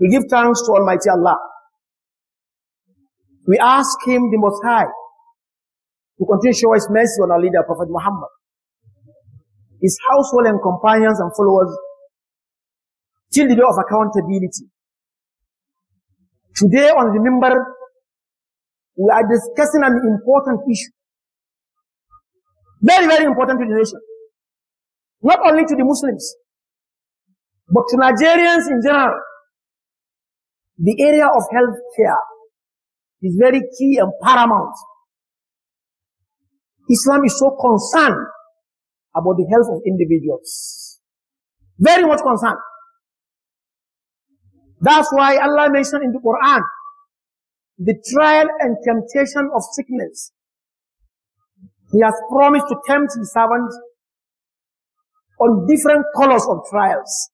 We give thanks to Almighty Allah. We ask Him, the Most High, to continue to show His mercy on our leader, Prophet Muhammad, his household and companions and followers, till the day of accountability. Today on the minbar, we are discussing an important issue. Very, very important to the nation. Not only to the Muslims, but to Nigerians in general. The area of health care is very key and paramount. Islam is so concerned about the health of individuals. Very much concerned. That's why Allah mentioned in the Quran the trial and temptation of sickness. He has promised to tempt His servants on different colors of trials.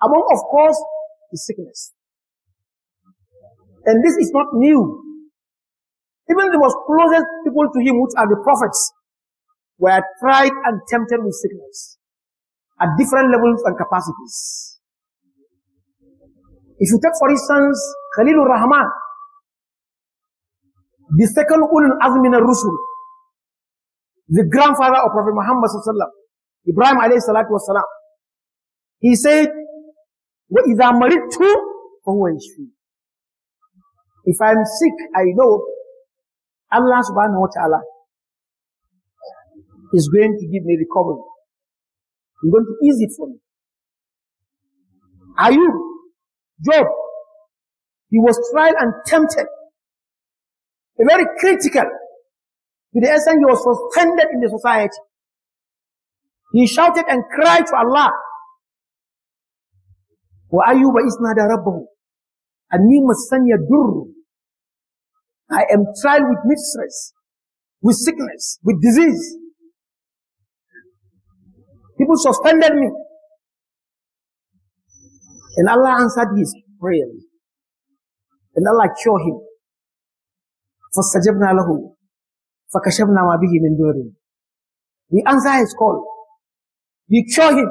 Among, of course, the sickness. And this is not new. Even the most closest people to Him, which are the prophets, were tried and tempted with sickness at different levels and capacities. If you take, for instance, Khalilur Rahman, the second Ulul Azmi al-Rusul, the grandfather of Prophet Muhammad sallallahu alaihi wasallam, Ibrahim alayhi salatu wasalam, he said, وَإِذَا مَرِضْتُ فَهُوَ يَشْفِي. If I'm sick, I know Allah subhanahu wa ta'ala is going to give me recovery. He's going to ease it for me. Ayub, Job, he was tried and tempted. Very critical. To the extent he was suspended in the society. He shouted and cried to Allah. وَأَيُّبَ إِذْ نَادَى رَبَّهُ أَنِّي مَسَّنِيَ الضُّرُّ. I am tried with mistress, with sickness, with disease. People suspended me. And Allah answered his prayer. And Allah cured him. فَاسْتَجَبْنَا لَهُ فَكَشَفْنَا مَا بِهِ مِنْ دُرٍ. We answer his call. We cure him.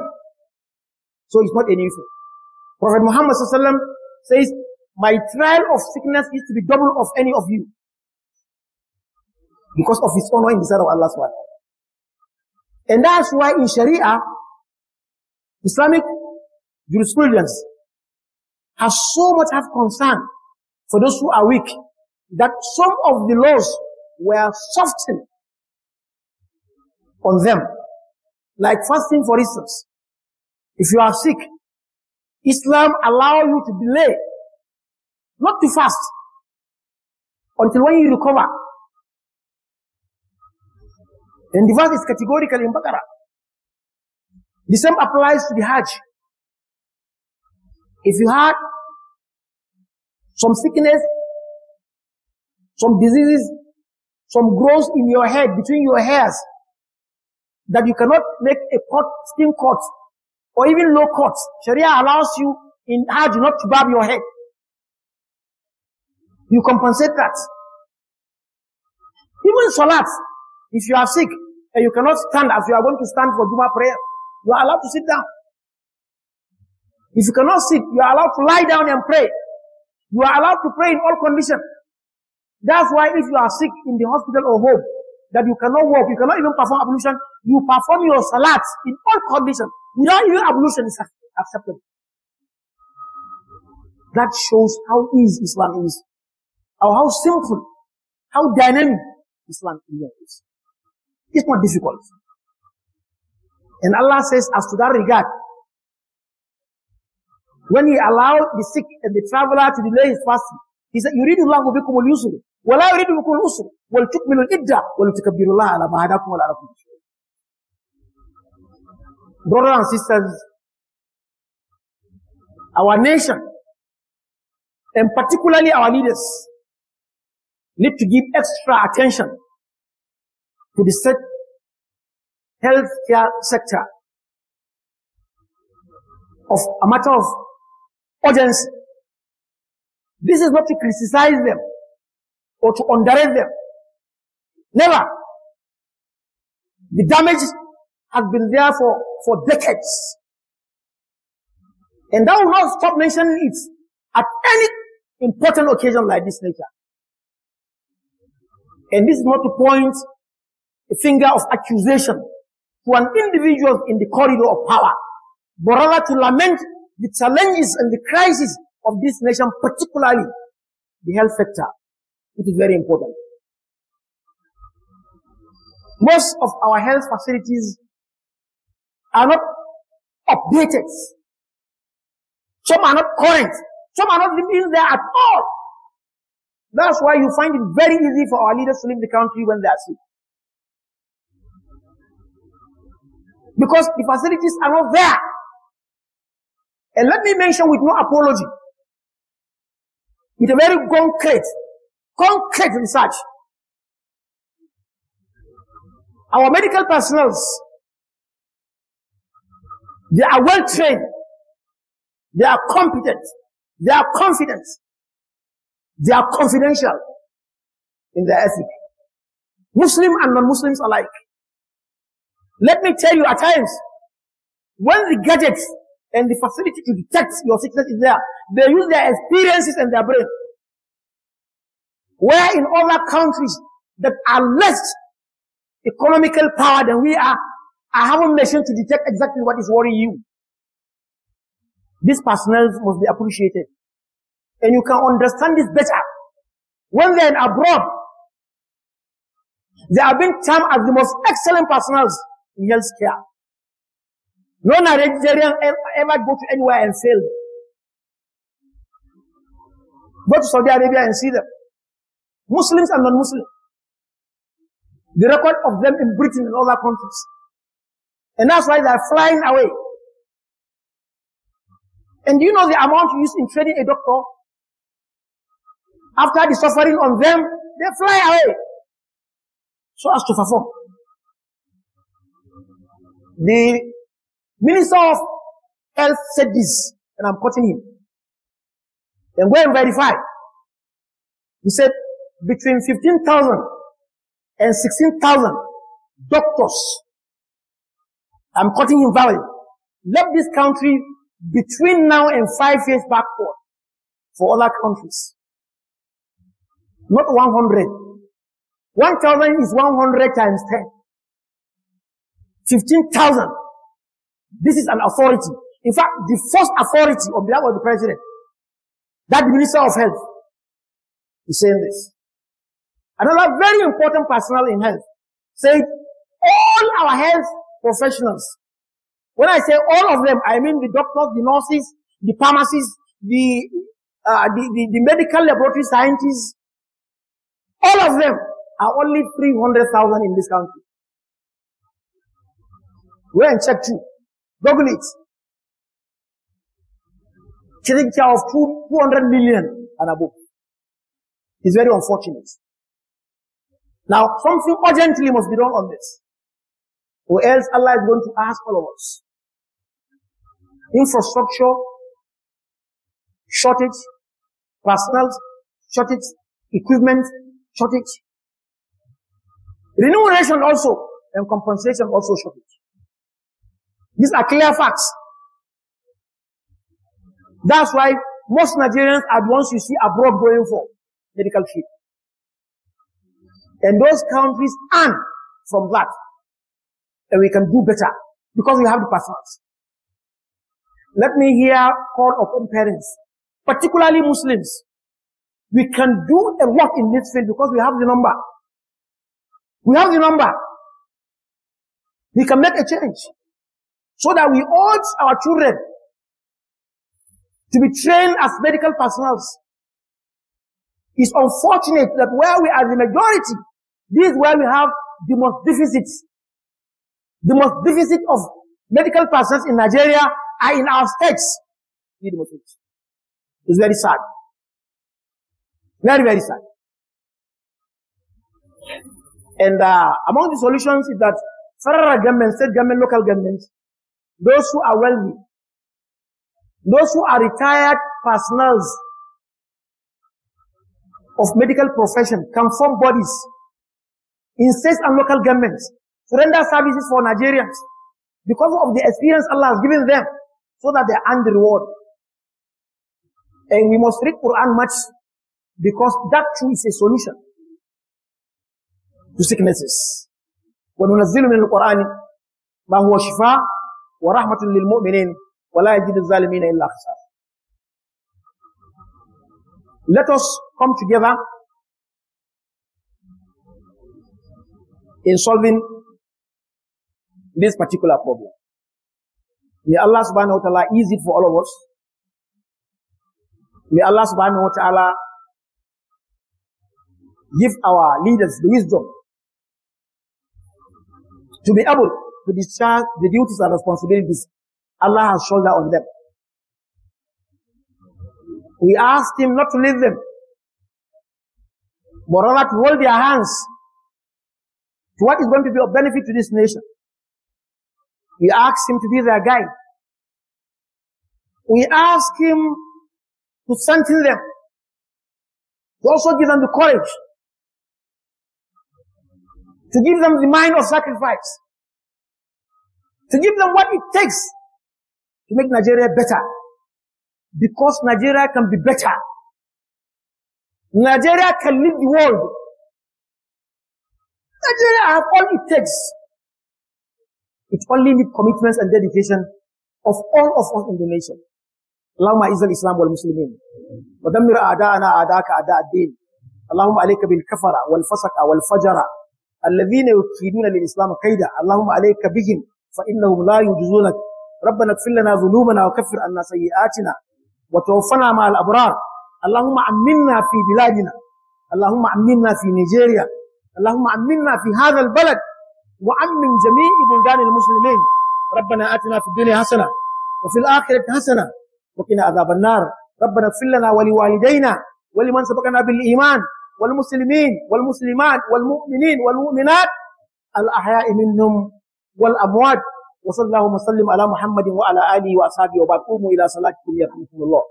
So it's not anything. Prophet Muhammad ﷺ says, my trial of sickness is to be double of any of you. Because of his honor in the sight of Allah SWT. And that's why in Sharia, Islamic jurisprudence has so much have concern for those who are weak, that some of the laws were softened on them. Like fasting, for instance. If you are sick, Islam allows you to delay, not to fast, until when you recover. And the verse is categorical in Baqarah. The same applies to the Hajj. If you had some sickness, some diseases, some growths in your head, between your hairs, that you cannot make a cut, skin cut, or even low cut, Sharia allows you in Hajj not to barb your head. You compensate that. Even Salat, if you are sick and you cannot stand as you are going to stand for Juma prayer, you are allowed to sit down. If you cannot sit, you are allowed to lie down and pray. You are allowed to pray in all conditions. That's why if you are sick in the hospital or home, that you cannot walk, you cannot even perform ablution, you perform your salat in all conditions. Without even ablution is acceptable. That shows how easy Islam is, or how simple, how dynamic Islam is. It's not difficult. And Allah says, as to that regard, when He allowed the sick and the traveler to delay his fasting, He said, يُرِيدُ اللَّهُ بِكُمُ الْيُسْرَ وَلَا يُرِيدُ بِكُمُ الْعُسْرَ وَلْتُكْمِلُوا الْعِدَّةَ وَلْتُكَبِّرُوا اللَّهَ عَلَى مَا هَدَاكُمْ وَلَعَلَّكُمْ تَشْكُرُونَ. Brothers and sisters, our nation, and particularly our leaders, need to give extra attention to the healthcare sector of a matter of urgency. This is not to criticize them or to underrate them. Never. The damage has been there for decades. And that will not stop mentioning it at any important occasion like this nature. And this is not to point a finger of accusation to an individual in the corridor of power, but rather to lament the challenges and the crisis of this nation, particularly the health sector. It is very important. Most of our health facilities are not updated. Some are not current. Some are not living there at all. That's why you find it very easy for our leaders to leave the country when they are sick. Because the facilities are not there. And let me mention with no apology, with a very concrete research. Our medical personnel, they are well trained, they are competent, they are confident, they are confidential in their ethic. Muslim and non-Muslims alike. Let me tell you, at times, when the gadgets and the facility to detect your sickness is there, they use their experiences and their brain. Where in other countries that are less economical power than we are having machine to detect exactly what is worrying you. These personnel must be appreciated. And you can understand this better. When they're abroad, they are being termed as the most excellent personnel in health care. No Nigerian ever go to anywhere and fail. Go to Saudi Arabia and see them. Muslims and non-Muslims. The record of them in Britain and other countries. And that's why they are flying away. And do you know the amount used in training a doctor? After the suffering on them, they fly away. So as to perform. The Minister of Health said this, and I'm quoting him. Then go and verify. He said, between 15,000 and 16,000 doctors, I'm quoting him valid, left this country between now and 5 years backward for other countries. Not 100. 1,000 is 100 times 10. 15,000. This is an authority. In fact, the first authority on behalf of the president, that the Minister of Health, is saying this. Another very important personnel in health said all our health professionals, when I say all of them, I mean the doctors, the nurses, the pharmacists, the medical laboratory scientists, all of them are only 300,000 in this country. Go and check too. Google it. Taking care of 200 million and above. It's very unfortunate. Now, something urgently must be done on this, or else Allah is going to ask all of us. Infrastructure shortage, personnel shortage, equipment shortage, remuneration also, and compensation also shortage. These are clear facts. That's why most Nigerians are the ones you see abroad going for medical treatment. And those countries earn from that. And we can do better because we have the personnel. Let me hear call upon parents, particularly Muslims. We can do a lot in this field because we have the number. We have the number. We can make a change so that we urge our children to be trained as medical personnel. It's unfortunate that where we are the majority, this is where we have the most deficits. The most deficit of medical personnel in Nigeria are in our states. It's very sad. Very, very sad. And among the solutions is that federal government, state government, local government, those who are wealthy, those who are retired personnel of medical profession can form bodies in states and local governments to render services for Nigerians because of the experience Allah has given them so that they earn the reward. And we must read Quran much because that too is a solution to sicknesses. وَنُنَزِّلُ مِنَ الْقُرْآنِ مَا هُوَ شِفَاءٌ وَرَحْمَةٌ لِلْمُؤْمِنِينَ وَلَا يَزِيدُ الظَّالِمِينَ إِلَّا خَسَارًا. Let us come together in solving this particular problem. May Allah subhanahu wa ta'ala ease it for all of us. May Allah subhanahu wa ta'ala give our leaders the wisdom to be able to discharge the duties and responsibilities Allah has shouldered on them. We ask Him not to leave them, but rather to hold their hands to what is going to be of benefit to this nation. We ask Him to be their guide. We ask Him to strengthen them, to also give them the courage, to give them the mind of sacrifice, to give them what it takes to make Nigeria better. Because Nigeria can be better. Nigeria can lead the world. Nigeria has all it takes. It only needs commitments and dedication of all of us in the nation. اللهم اعز الاسلام والمسلمين ودمر اعداءنا اعداءك اعداء الدين. اللهم عليك بالكفره والفسق والفجر الذين يكيدون للاسلام كيدا. اللهم عليك بهم فانهم لا يجوزونك. ربنا اغفر لنا ذنوبنا وكفر عنا سيئاتنا وتوفنا مع الابرار. اللهم امنا في بلادنا. اللهم امنا في نيجيريا. اللهم امنا في هذا البلد وامن جميع بلدان المسلمين. ربنا اتنا في الدنيا حسنه وفي الاخره حسنه وقنا عذاب النار. ربنا اغفر لنا ولوالدينا ولمن سبقنا بالإيمان والمسلمين والمسلمات والمؤمنين والمؤمنات الأحياء منهم والأموات. وصلى الله وسلم على محمد وعلى آله وأصحابه وبعد. قوموا إلى صلاتكم يرحمكم الله.